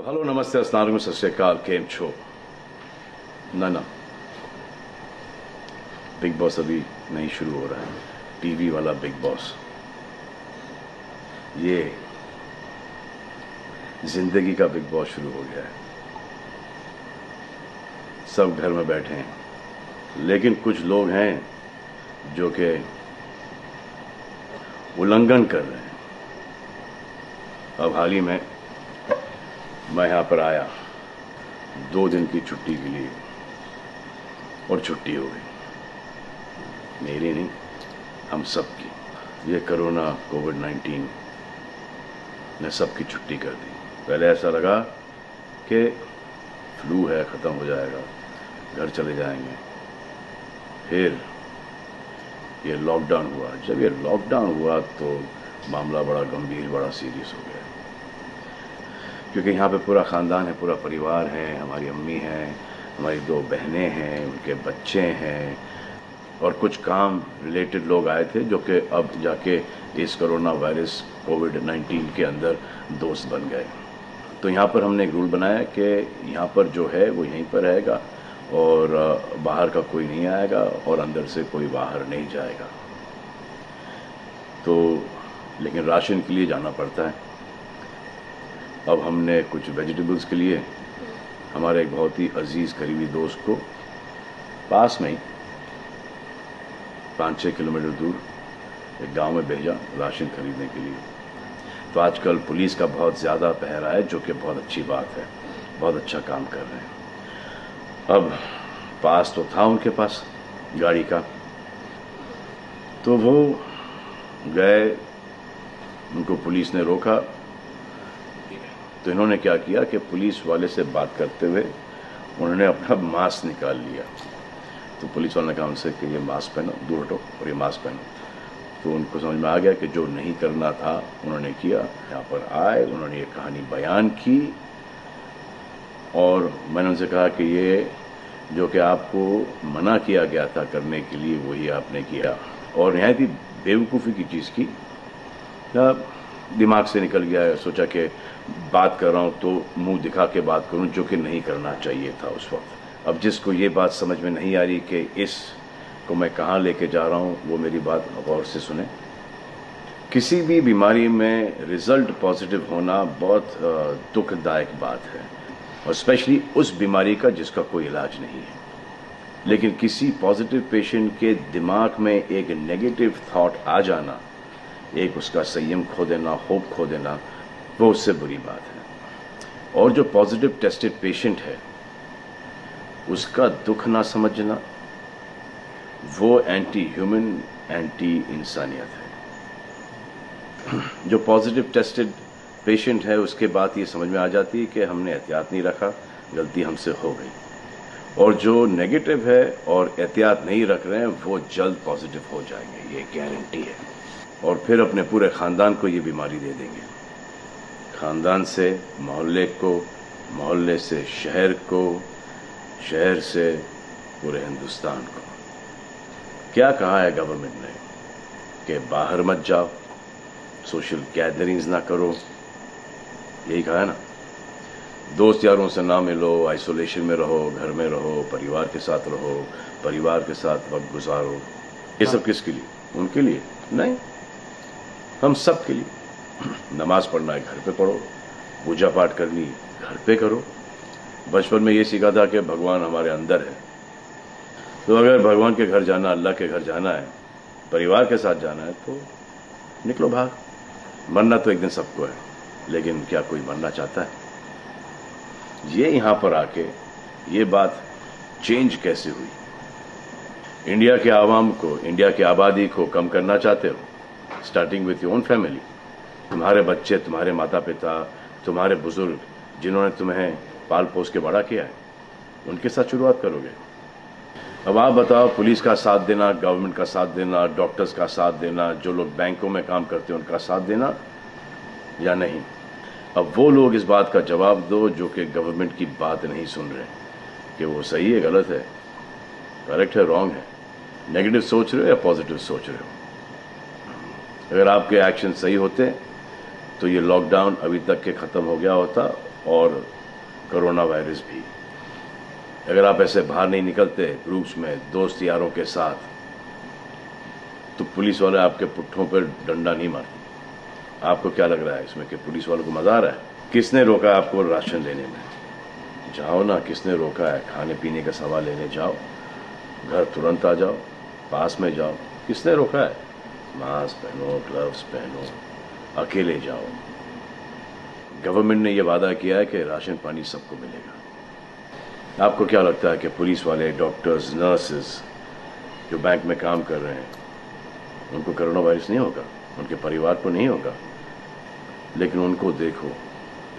Hello नमस्ते अस्सलाम वालेकुम सत श्री अकाल केम छो ना बिग बॉस अभी नहीं शुरू हो रहा है। टीवी वाला बिग बॉस, ये जिंदगी का बिग बॉस शुरू हो गया है। सब घर में बैठे हैं, लेकिन कुछ लोग हैं जो कि उल्लंघन कर रहे हैं। अब हाल ही में मैं यहाँ पर आया 2 दिन की छुट्टी के लिए, और छुट्टी हो गई। मेरी नहीं, हम सब की। ये कोरोना कोविड-19 ने सबकी छुट्टी कर दी। पहले ऐसा लगा कि फ्लू है, ख़त्म हो जाएगा, घर चले जाएंगे। फिर ये लॉकडाउन हुआ। जब ये लॉकडाउन हुआ तो मामला बड़ा गंभीर, बड़ा सीरियस हो गया, क्योंकि यहाँ पे पूरा ख़ानदान है, पूरा परिवार है। हमारी अम्मी हैं, हमारी 2 बहनें हैं, उनके बच्चे हैं, और कुछ काम रिलेटेड लोग आए थे जो कि अब जाके इस कोरोना वायरस कोविड-19 के अंदर दोस्त बन गए। तो यहाँ पर हमने एक रूल बनाया कि यहाँ पर जो है वो यहीं पर रहेगा, और बाहर का कोई नहीं आएगा, और अंदर से कोई बाहर नहीं जाएगा। तो लेकिन राशन के लिए जाना पड़ता है। अब हमने कुछ वेजिटेबल्स के लिए हमारे एक बहुत ही अजीज़ करीबी दोस्त को पास में ही 5-6 किलोमीटर दूर एक गांव में भेजा राशन खरीदने के लिए। तो आजकल पुलिस का बहुत ज़्यादा पहरा है, जो कि बहुत अच्छी बात है, बहुत अच्छा काम कर रहे हैं। अब पास तो था उनके पास गाड़ी का, तो वो गए, उनको पुलिस ने रोका। तो इन्होंने क्या किया कि पुलिस वाले से बात करते हुए उन्होंने अपना मास्क निकाल लिया। तो पुलिस वाले ने कहा उनसे कि ये मास्क पहनो, दूर हटो और ये मास्क पहनो। तो उनको समझ में आ गया कि जो नहीं करना था उन्होंने किया। यहाँ पर आए, उन्होंने ये कहानी बयान की, और मैंने उनसे कहा कि ये जो कि आपको मना किया गया था करने के लिए, वही आपने किया, और नहायत ही बेवकूफ़ी की चीज़ की। दिमाग से निकल गया। सोचा कि बात कर रहा हूँ तो मुंह दिखा के बात करूँ, जो कि नहीं करना चाहिए था उस वक्त। अब जिसको ये बात समझ में नहीं आ रही कि इस को मैं कहाँ लेके जा रहा हूँ, वो मेरी बात गौर से सुने। किसी भी बीमारी में रिजल्ट पॉजिटिव होना बहुत दुखदायक बात है, और स्पेशली उस बीमारी का जिसका कोई इलाज नहीं है। लेकिन किसी पॉजिटिव पेशेंट के दिमाग में एक नेगेटिव थॉट आ जाना, एक उसका संयम खो देना, होप खो देना, वो उससे बुरी बात है। और जो पॉजिटिव टेस्टेड पेशेंट है, उसका दुख ना समझना, वो एंटी ह्यूमन, एंटी इंसानियत है। जो पॉजिटिव टेस्टेड पेशेंट है, उसके बाद ये समझ में आ जाती है कि हमने एहतियात नहीं रखा, गलती हमसे हो गई। और जो नेगेटिव है और एहतियात नहीं रख रहे हैं, वो जल्द पॉजिटिव हो जाएंगे, ये गारंटी है। और फिर अपने पूरे ख़ानदान को ये बीमारी दे देंगे। ख़ानदान से मोहल्ले को, मोहल्ले से शहर को, शहर से पूरे हिंदुस्तान को। क्या कहा है गवर्नमेंट ने कि बाहर मत जाओ, सोशल गैदरिंग्स ना करो, यही कहा है ना। दोस्त यारों से ना मिलो, आइसोलेशन में रहो, घर में रहो, परिवार के साथ रहो, परिवार के साथ वक्त गुजारो। ये सब किसके लिए? उनके लिए नहीं, हम सब के लिए। नमाज पढ़ना है, घर पे पढ़ो। पूजा पाठ करनी घर पे करो। बचपन में ये सीखा था कि भगवान हमारे अंदर है, तो अगर भगवान के घर जाना, अल्लाह के घर जाना है, परिवार के साथ जाना है, तो निकलो बाहर। मरना तो एक दिन सबको है, लेकिन क्या कोई मरना चाहता है? ये यहाँ पर आके ये बात चेंज कैसे हुई? इंडिया के आवाम को, इंडिया की आबादी को कम करना चाहते हो? Starting with your own family. तुम्हारे बच्चे, तुम्हारे माता पिता, तुम्हारे बुजुर्ग, जिन्होंने तुम्हें पाल पोस के बड़ा किया है, उनके साथ शुरुआत करोगे। अब आप बताओ, पुलिस का साथ देना, गवर्नमेंट का साथ देना, डॉक्टर्स का साथ देना, जो लोग बैंकों में काम करते हैं उनका साथ देना या नहीं? अब वो लोग इस बात का जवाब दो जो कि गवर्नमेंट की बात नहीं सुन रहे, कि वो सही है, गलत है, करेक्ट है, रॉन्ग है, नेगेटिव सोच रहे हो या पॉजिटिव सोच रहे हो। अगर आपके एक्शन सही होते तो ये लॉकडाउन अभी तक के ख़त्म हो गया होता, और कोरोना वायरस भी। अगर आप ऐसे बाहर नहीं निकलते ग्रुप्स में दोस्त यारों के साथ, तो पुलिस वाले आपके पुट्ठों पर डंडा नहीं मारते। आपको क्या लग रहा है इसमें कि पुलिस वालों को मजा आ रहा है? किसने रोका आपको राशन लेने में? जाओ ना, किसने रोका है? खाने पीने का सामान लेने जाओ, घर तुरंत आ जाओ, पास में जाओ, किसने रोका है? मास्क पहनो, ग्लव्स पहनो, अकेले जाओ। गवर्नमेंट ने यह वादा किया है कि राशन पानी सबको मिलेगा। आपको क्या लगता है कि पुलिस वाले, डॉक्टर्स, नर्सेस जो बैंक में काम कर रहे हैं, उनको कोरोना वायरस नहीं होगा? उनके परिवार को नहीं होगा? लेकिन उनको देखो,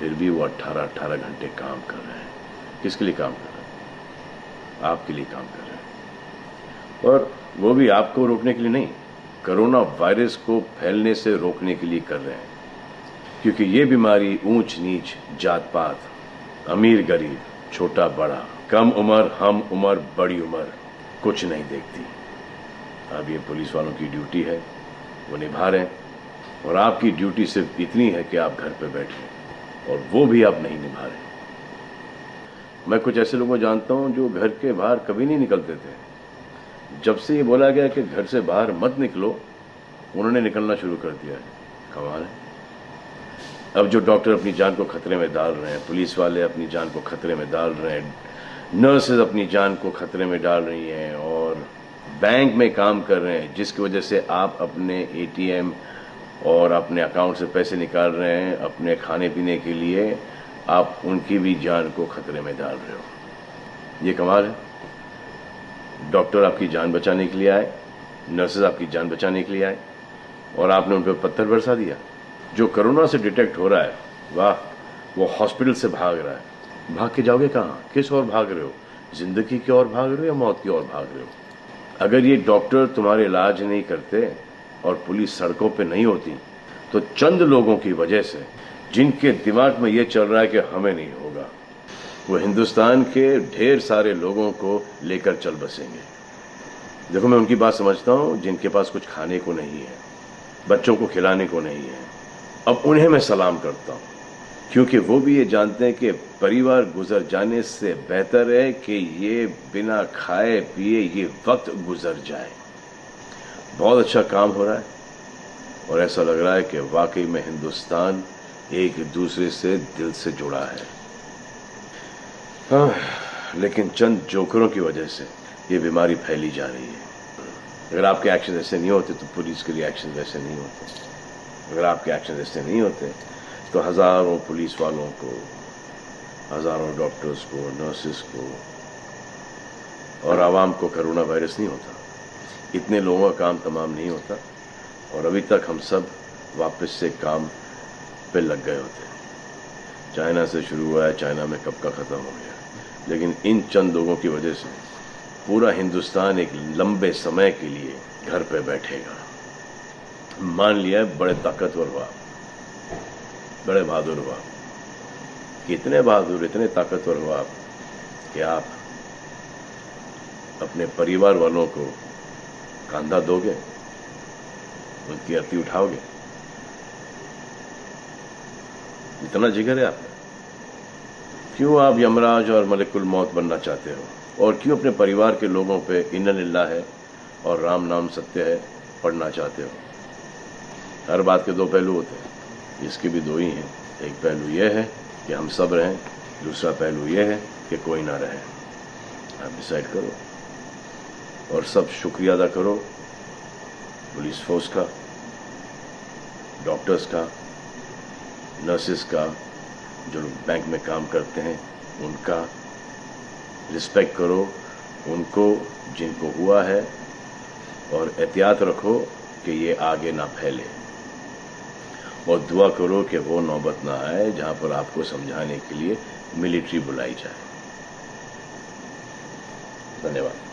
फिर भी वो 18-18 घंटे काम कर रहे हैं। किसके लिए काम कर रहे हैं? आपके लिए काम कर रहे हैं। और वो भी आपको रोकने के लिए नहीं, कोरोना वायरस को फैलने से रोकने के लिए कर रहे हैं। क्योंकि ये बीमारी ऊंच नीच, जात पात, अमीर गरीब, छोटा बड़ा, कम उम्र, हम उम्र, बड़ी उम्र कुछ नहीं देखती। अब ये पुलिस वालों की ड्यूटी है, वो निभा रहे हैं। और आपकी ड्यूटी सिर्फ इतनी है कि आप घर पे बैठे, और वो भी आप नहीं निभा रहे। मैं कुछ ऐसे लोगों को जानता हूं जो घर के बाहर कभी नहीं निकलते थे। जब से ये बोला गया कि घर से बाहर मत निकलो, उन्होंने निकलना शुरू कर दिया है। कमाल है। अब जो डॉक्टर अपनी जान को खतरे में डाल रहे हैं, पुलिस वाले अपनी जान को खतरे में डाल रहे हैं, नर्सेज अपनी जान को खतरे में डाल रही हैं, और बैंक में काम कर रहे हैं, जिसकी वजह से आप अपने एटीएम और अपने अकाउंट से पैसे निकाल रहे हैं अपने खाने पीने के लिए, आप उनकी भी जान को खतरे में डाल रहे हो। ये कमाल है। डॉक्टर आपकी जान बचाने के लिए आए, नर्सेज आपकी जान बचाने के लिए आए, और आपने उन पर पत्थर बरसा दिया। जो कोरोना से डिटेक्ट हो रहा है, वाह, वो हॉस्पिटल से भाग रहा है। भाग के जाओगे कहाँ? किस ओर भाग रहे हो? जिंदगी की ओर भाग रहे हो या मौत की ओर भाग रहे हो? अगर ये डॉक्टर तुम्हारे इलाज नहीं करते और पुलिस सड़कों पे नहीं होती, तो चंद लोगों की वजह से, जिनके दिमाग में ये चल रहा है कि हमें नहीं होगा, वो हिंदुस्तान के ढेर सारे लोगों को लेकर चल बसेंगे। देखो, मैं उनकी बात समझता हूँ जिनके पास कुछ खाने को नहीं है, बच्चों को खिलाने को नहीं है। अब उन्हें मैं सलाम करता हूँ, क्योंकि वो भी ये जानते हैं कि परिवार गुजर जाने से बेहतर है कि ये बिना खाए पिए ये वक्त गुजर जाए। बहुत अच्छा काम हो रहा है, और ऐसा लग रहा है कि वाकई में हिंदुस्तान एक दूसरे से दिल से जुड़ा है। हाँ, लेकिन चंद जोकरों की वजह से ये बीमारी फैली जा रही है। अगर आपके एक्शन ऐसे नहीं होते तो पुलिस के लिए एक्शन वैसे नहीं होते। अगर आपके एक्शन ऐसे नहीं होते तो हजारों पुलिस वालों को, हजारों डॉक्टर्स को, नर्सेस को और आवाम को कोरोना वायरस नहीं होता। इतने लोगों का काम तमाम नहीं होता, और अभी तक हम सब वापस से काम पे लग गए होते। चाइना से शुरू हुआ है, चाइना में कब का ख़त्म हो गया। लेकिन इन चंद लोगों की वजह से पूरा हिंदुस्तान एक लंबे समय के लिए घर पे बैठेगा। मान लिया बड़े ताकतवर हुआ, बड़े बहादुर हुआ। कितने बहादुर, इतने ताकतवर हुआ आप कि आप अपने परिवार वालों को कंधा दोगे, उनकी अर्थी उठाओगे। इतना जिगर है आप। क्यों आप यमराज और मलिकुल मौत बनना चाहते हो? और क्यों अपने परिवार के लोगों पे इन्ना लिल्लाह है और राम नाम सत्य है पढ़ना चाहते हो? हर बात के दो पहलू होते हैं, इसके भी दो ही हैं। एक पहलू यह है कि हम सब रहें, दूसरा पहलू यह है कि कोई ना रहे। आप डिसाइड करो, और सब शुक्रिया अदा करो पुलिस फोर्स का, डॉक्टर्स का, नर्सेस का, जो लोग बैंक में काम करते हैं उनका रिस्पेक्ट करो, उनको जिनको हुआ है, और एहतियात रखो कि ये आगे ना फैले, और दुआ करो कि वो नौबत ना आए जहां पर आपको समझाने के लिए मिलिट्री बुलाई जाए। धन्यवाद।